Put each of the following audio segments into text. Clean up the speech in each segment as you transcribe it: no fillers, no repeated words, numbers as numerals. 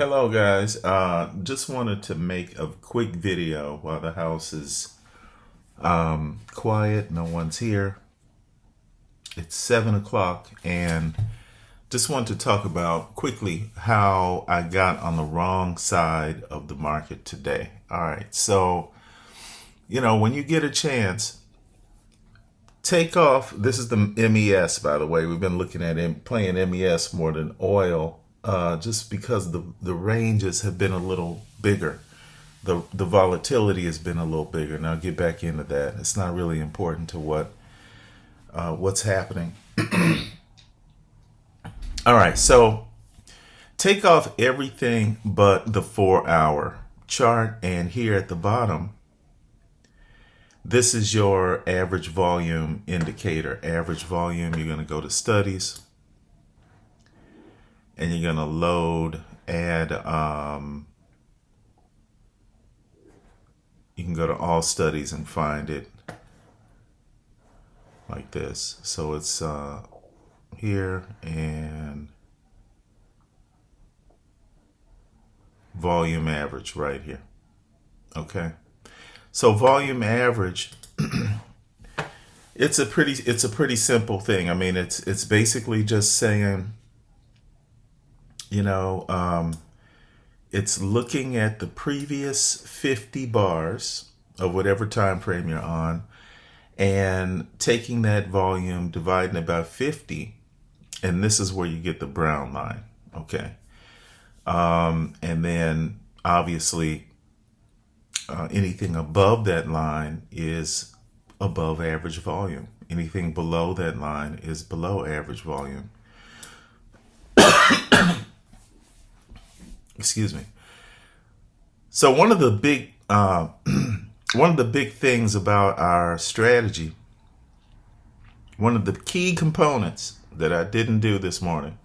Hello guys, just wanted to make a quick video while the house is quiet, no one's here. It's 7 o'clock and just wanted to talk about quickly how I got on the wrong side of the market today. All right, so when you get a chance, take off. This is the MES, by the way. We've been looking at playing MES more than oil, just because the ranges have been a little bigger. The volatility has been a little bigger. And I'll get back into that. It's not really important to what's happening. All right, so take off everything but the 4-hour chart, and here at the bottom, this is your average volume indicator. Average volume, you're going to go to studies and you're going to add, you can go to all studies and find it like this. So it's here and volume average right here. Okay. So volume average, it's a pretty simple thing. I mean, it's basically just saying, it's looking at the previous 50 bars of whatever time frame you're on and taking that volume, dividing it by 50, and this is where you get the brown line. Okay. And then obviously anything above that line is above average volume. Anything below that line is below average volume. Excuse me. So one of the big things about our strategy, one of the key components that I didn't do this morning,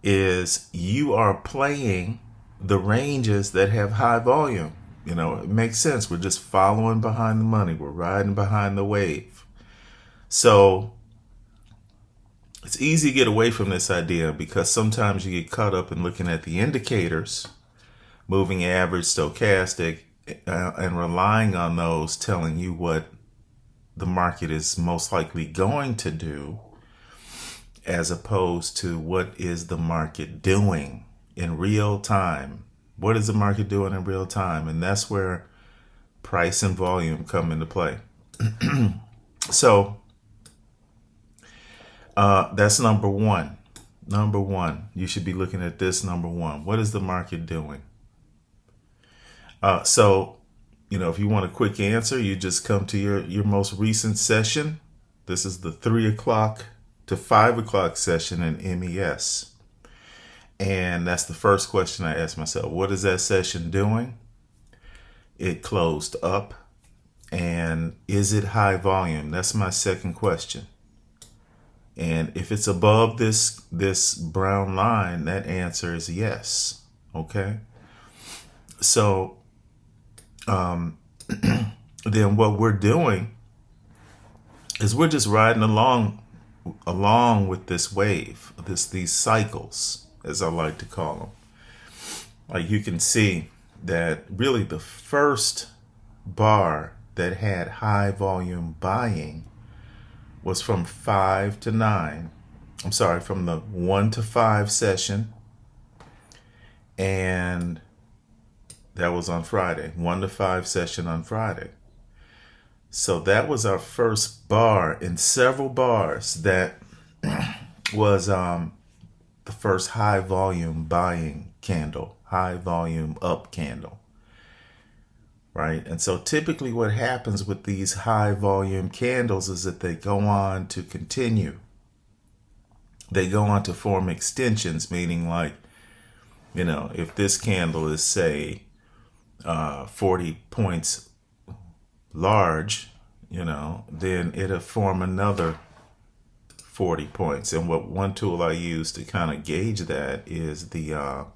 is you are playing the ranges that have high volume. It makes sense. We're just following behind the money. We're riding behind the wave. So it's easy to get away from this idea because sometimes you get caught up in looking at the indicators, moving average, stochastic, and relying on those telling you what the market is most likely going to do, as opposed to what is the market doing in real time. What is the market doing in real time? And that's where price and volume come into play. So that's number one. Number one, you should be looking at this. Number one, what is the market doing? So if you want a quick answer, you just come to your most recent session. This is the 3 o'clock to 5 o'clock session in MES. And that's the first question I asked myself. What is that session doing? It closed up. And is it high volume? That's my second question. And if it's above this brown line, that answer is yes. Okay. So then what we're doing is we're just riding along with this wave, these cycles, as I like to call them. Like you can see that really the first bar that had high volume buying was from 5 to 9. I'm sorry, from the 1 to 5 session. And that was on Friday, 1 to 5 session on Friday. So that was our first bar in several bars that was the first high volume buying candle, high volume up candle, right? And so typically what happens with these high volume candles is that they go on to continue. They go on to form extensions, meaning like, if this candle is say 40 points large, then it'll form another 40 points. And one tool I use to kind of gauge that is the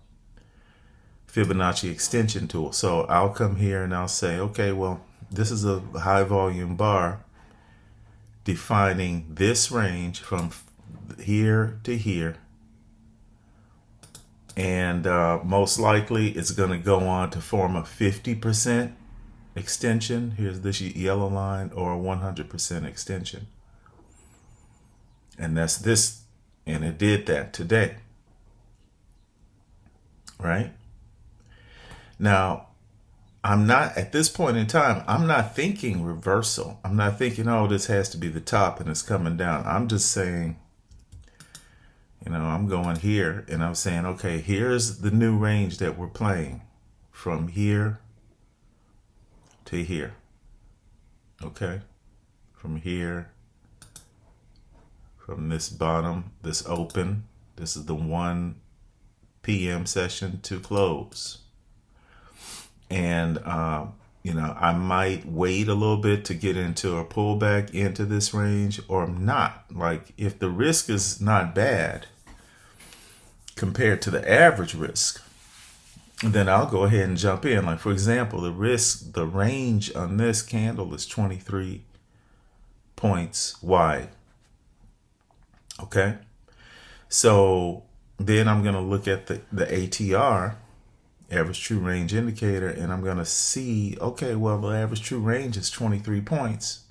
Fibonacci extension tool. So I'll come here and I'll say, okay, well, this is a high volume bar defining this range from here to here And most likely it's going to go on to form a 50% extension. Here's this yellow line, or a 100% extension. And that's this. And it did that today. Right? Now, I'm not, at this point in time, I'm not thinking reversal. I'm not thinking, oh, this has to be the top and it's coming down. I'm just saying, I'm going here and I'm saying, okay, here's the new range that we're playing from here to here. Okay? From here, from this bottom, this open, this is the 1 p.m. session to close. And, I might wait a little bit to get into a pullback into this range or not. Like, if the risk is not bad compared to the average risk, then I'll go ahead and jump in. Like, for example, the range on this candle is 23 points wide. Okay. So then I'm going to look at the ATR, average true range indicator, and I'm going to see, okay, well, the average true range is 23 points.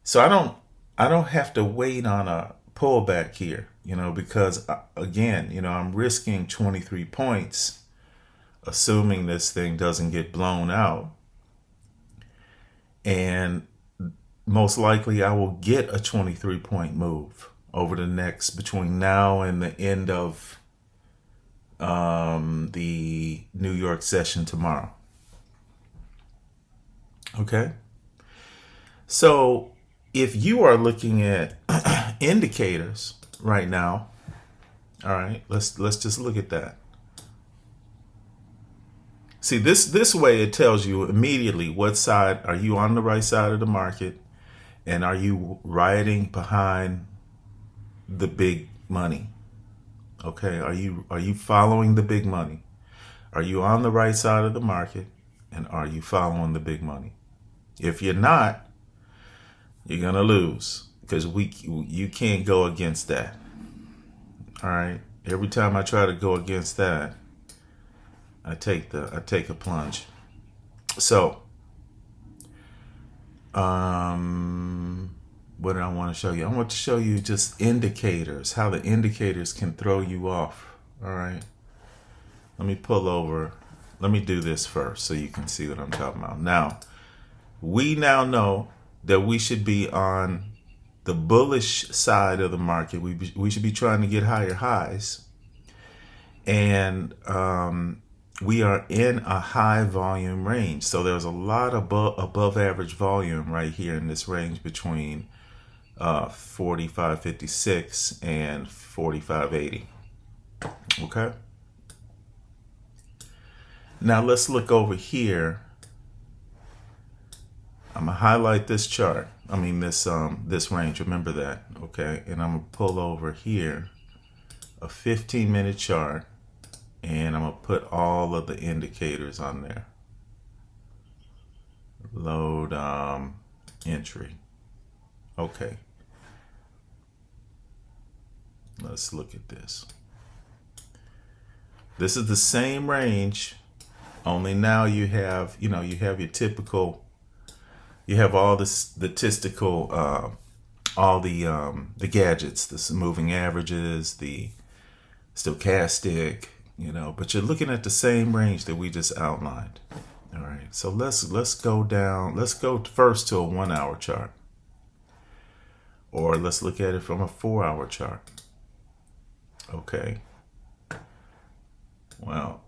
So I don't have to wait on a pullback here, because again, I'm risking 23 points, assuming this thing doesn't get blown out. And most likely I will get a 23-point move over the next, between now and the end of the New York session tomorrow. Okay. So if you are looking at indicators right now, all right, let's just look at that. See, this way it tells you immediately what side are you on, the right side of the market, and are you riding behind the big money? Okay, are you following the big money? Are you on the right side of the market, and are you following the big money? If you're not, you're gonna lose, because you can't go against that. All right. Every time I try to go against that, I take a plunge. So, what do I want to show you? I want to show you just indicators, how the indicators can throw you off. All right. Let me pull over. Let me do this first so you can see what I'm talking about. Now, we now know that we should be on the bullish side of the market. We should be trying to get higher highs. And we are in a high volume range. So there's a lot of above average volume right here in this range between 45.56 and 45.80. Okay. Now let's look over here. I'm gonna highlight this chart. I mean this range. Remember that. Okay. And I'm gonna pull over here a 15-minute chart, and I'm gonna put all of the indicators on there. Load entry. Okay. Let's look at this. This is the same range, only now you have your typical, you have all the statistical, all the gadgets, the moving averages, the stochastic, but you're looking at the same range that we just outlined. All right, so let's go down. Let's go first to a 1-hour chart, or let's look at it from a 4-hour chart. Okay. Well,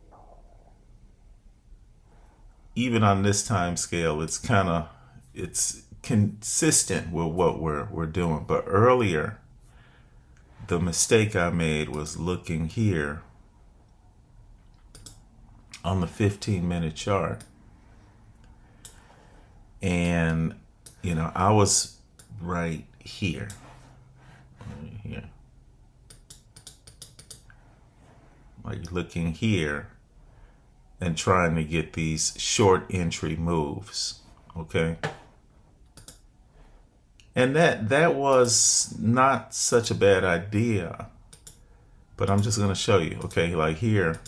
even on this time scale, it's consistent with what we're doing. But earlier, the mistake I made was looking here on the 15-minute chart. And, I was right here. Right here. Like looking here and trying to get these short entry moves. Okay. And that was not such a bad idea but I'm just going to show you. Okay, like here,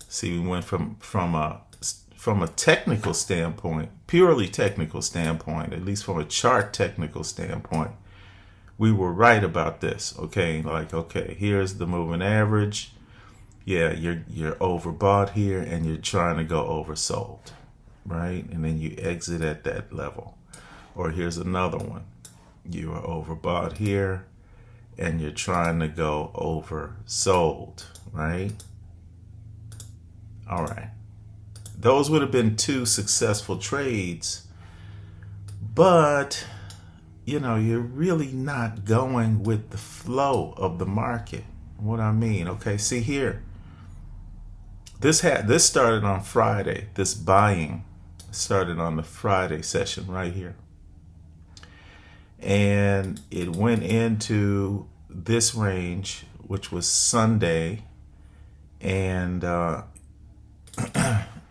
see, we went from a technical standpoint, purely technical standpoint, at least from a chart technical standpoint, we were right about this. Okay, like, okay, here's the moving average. Yeah, you're overbought here and you're trying to go oversold, right? And then you exit at that level. Or here's another one. You are overbought here and you're trying to go oversold, right? All right. Those would have been two successful trades, but you're really not going with the flow of the market. What I mean, okay, see here. This started on Friday. This buying started on the Friday session right here. And it went into this range, which was Sunday. And,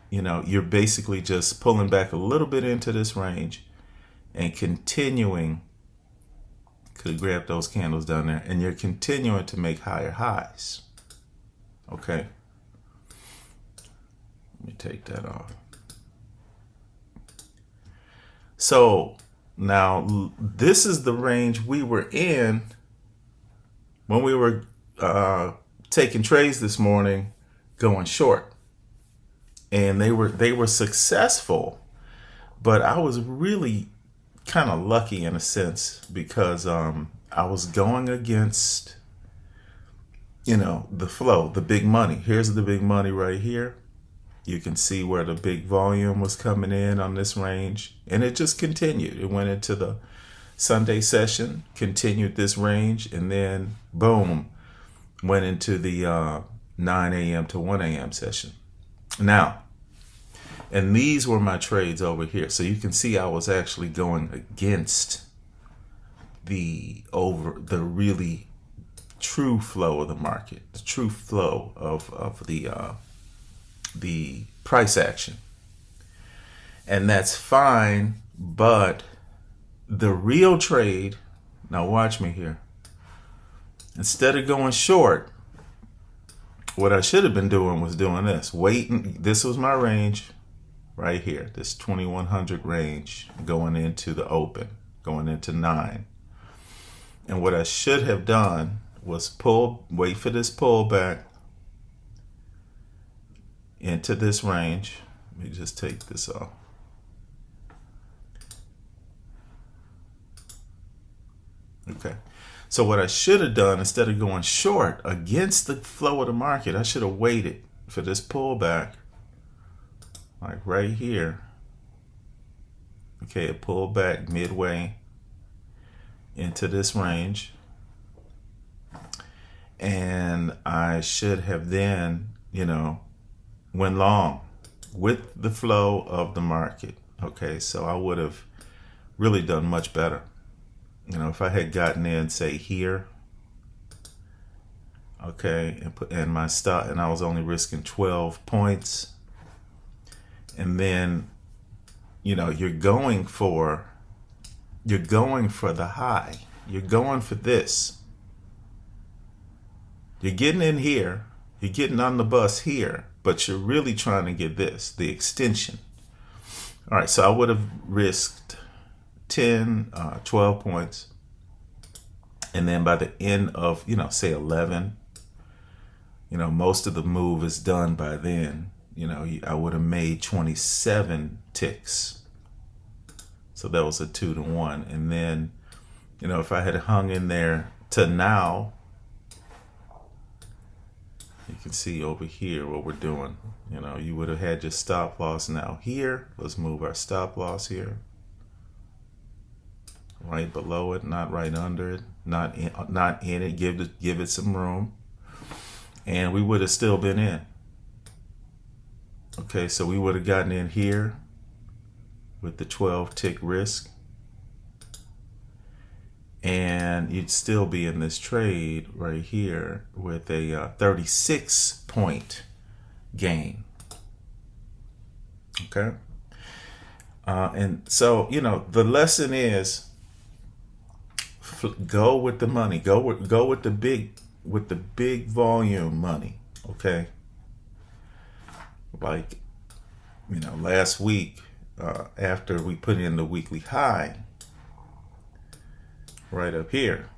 you're basically just pulling back a little bit into this range and continuing. Could have grabbed those candles down there. And you're continuing to make higher highs. Okay. Let me take that off. So now this is the range we were in when we were taking trades this morning, going short, and they were successful. But I was really kind of lucky in a sense because I was going against the flow, the big money. Here's the big money right here. You can see where the big volume was coming in on this range, and it just continued. It went into the Sunday session, continued this range, and then boom, went into the 9 a.m. to 1 a.m. session. Now, and these were my trades over here. So you can see I was actually going against the really true flow of the market, the true flow of the price action. And that's fine, but the real trade, now watch me here. Instead of going short, what I should have been doing was doing this. Waiting, this was my range right here, this 2100 range going into the open, going into 9. And what I should have done was wait for this pullback into this range. Let me just take this off. Okay. So what I should have done, instead of going short against the flow of the market, I should have waited for this pullback, like right here. Okay, it pulled back midway into this range. And I should have then, went long with the flow of the market. Okay, so I would have really done much better. If I had gotten in, say here, okay, and my stop, and I was only risking 12 points, and then, you're going for the high. You're going for this. You're getting in here. You're getting on the bus here, but you're really trying to get this, the extension. All right, so I would have risked 10, 12 points. And then by the end of, say 11, most of the move is done by then. I would have made 27 ticks. So that was a 2-to-1. And then, if I had hung in there to now, you can see over here what we're doing. You would have had your stop loss now here. Let's move our stop loss here. Right below it, not right under it, not in it. Give it some room, and we would have still been in. Okay, so we would have gotten in here with the 12 tick risk, and you'd still be in this trade right here with a 36 point gain. Okay, and so the lesson is, Go with the money. Go with the big volume money. Okay. Like, last week, after we put in the weekly high right up here.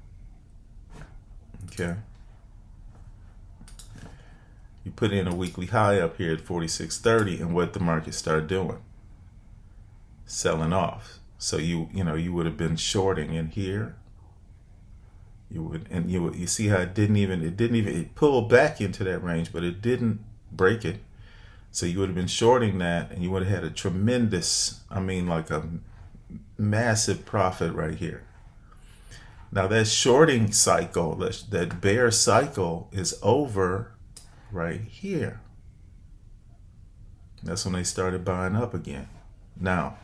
Okay. You put in a weekly high up here at 46.30, and what the market started doing? Selling off. So you would have been shorting in here. You see how it pulled back into that range, but it didn't break it. So you would have been shorting that, and you would have had a tremendous, like a massive profit right here. Now that shorting cycle, that bear cycle is over right here. That's when they started buying up again. Now,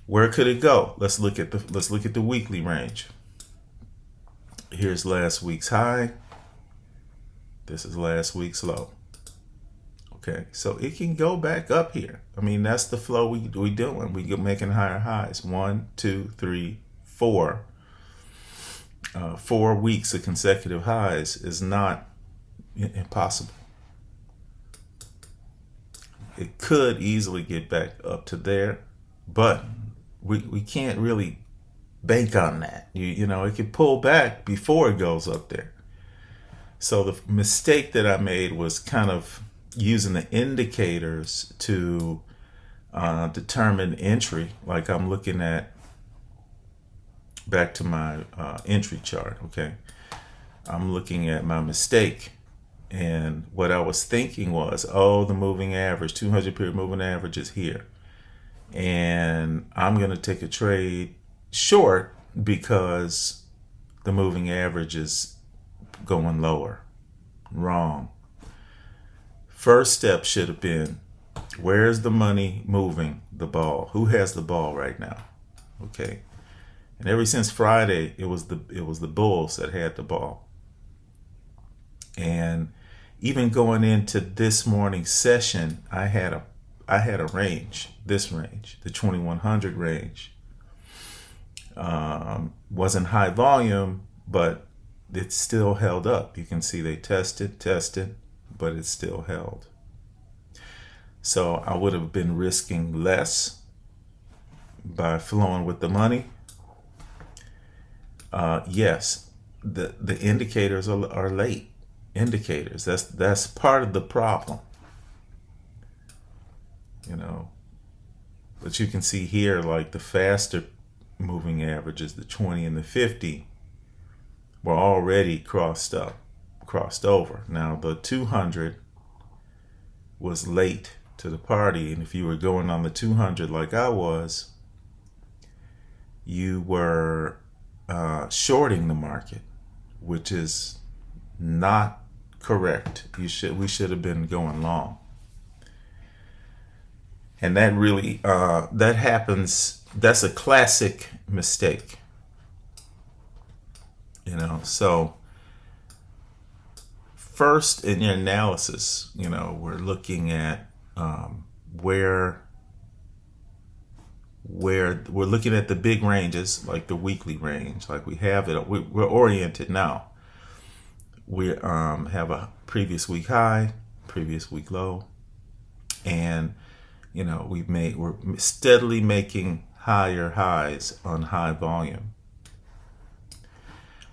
where could it go? Let's look at the weekly range. Here's last week's high. This is last week's low. Okay, so it can go back up here. That's the flow we doing. We making higher highs. 1, 2, 3, 4. 4 weeks of consecutive highs is not impossible. It could easily get back up to there, but we can't really bank on that. It could pull back before it goes up there. So the mistake that I made was kind of using the indicators to determine entry. Like I'm looking at back to my entry chart. Okay, I'm looking at my mistake, and what I was thinking was, the moving average, 200 period moving average is here, and I'm gonna take a trade short because the moving average is going lower. Wrong. First step should have been, where's the money moving the ball? Who has the ball right now? Okay. And ever since Friday, it was the bulls that had the ball. And even going into this morning's session, I had a range, this range, the 2100 range. Wasn't high volume, but it still held up. You can see they tested, but it still held. So I would have been risking less by flowing with the money. Yes, the indicators are late indicators. That's part of the problem. But you can see here, like the faster moving averages, the 20 and the 50, were already crossed over. Now the 200 was late to the party, and if you were going on the 200 like I was, you were shorting the market, which is not correct. We should have been going long, and that really that happens. That's a classic mistake. So first in your analysis, we're looking at where we're looking at the big ranges, like the weekly range, like we have it. We're oriented now. We have a previous week high, previous week low, and we're steadily making higher highs on high volume.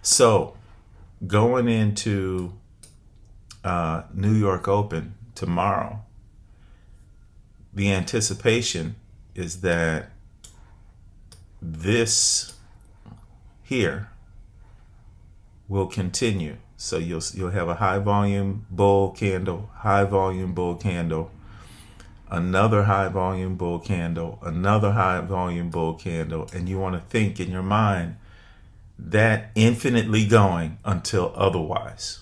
So going into New York Open tomorrow, the anticipation is that this here will continue. So you'll have a high volume bull candle, high volume bull candle, another high volume bull candle, another high volume bull candle, and you want to think in your mind that infinitely going until otherwise.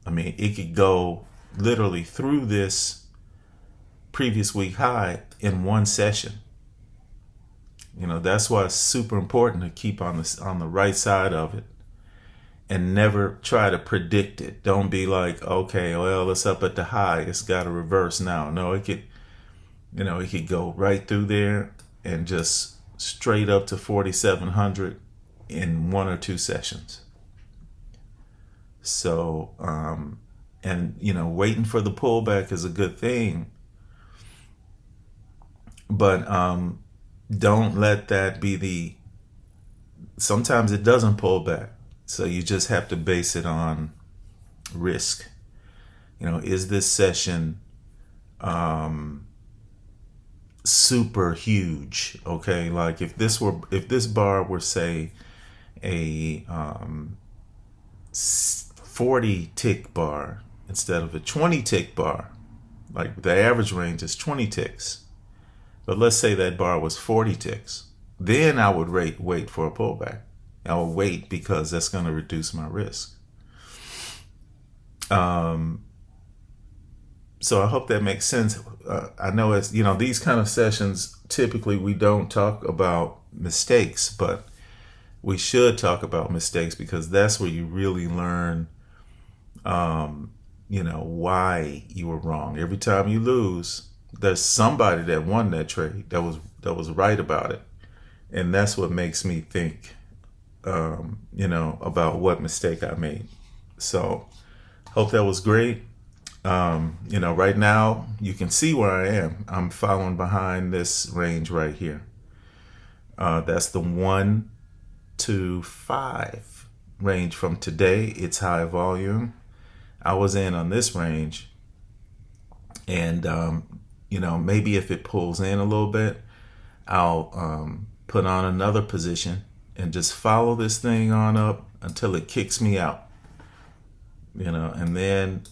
It could go literally through this previous week high in one session. That's why it's super important to keep on the right side of it and never try to predict it. Don't be like, okay, well, it's up at the high, it's got to reverse now. No, it could go right through there and just straight up to 4,700 in 1 or 2 sessions. So, and waiting for the pullback is a good thing, but don't let that be sometimes it doesn't pull back. So you just have to base it on risk. Is this session super huge? Okay, like if this bar were, say, a 40 tick bar instead of a 20 tick bar, like the average range is 20 ticks, but let's say that bar was 40 ticks, then I would wait for a pullback. I would wait because that's going to reduce my risk. So I hope that makes sense. I know it's, these kind of sessions, typically we don't talk about mistakes, but we should talk about mistakes because that's where you really learn, why you were wrong. Every time you lose, there's somebody that won that trade that was right about it. And that's what makes me think, about what mistake I made. So hope that was great. Right now you can see where I am. I'm following behind this range right here. That's the 1 to 5 range from today. It's high volume. I was in on this range, and maybe if it pulls in a little bit, I'll put on another position and just follow this thing on up until it kicks me out. And then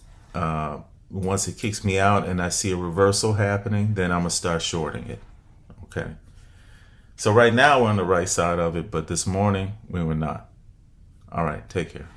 once it kicks me out and I see a reversal happening, then I'm gonna start shorting it. Okay. So right now we're on the right side of it, but this morning we were not. All right, take care.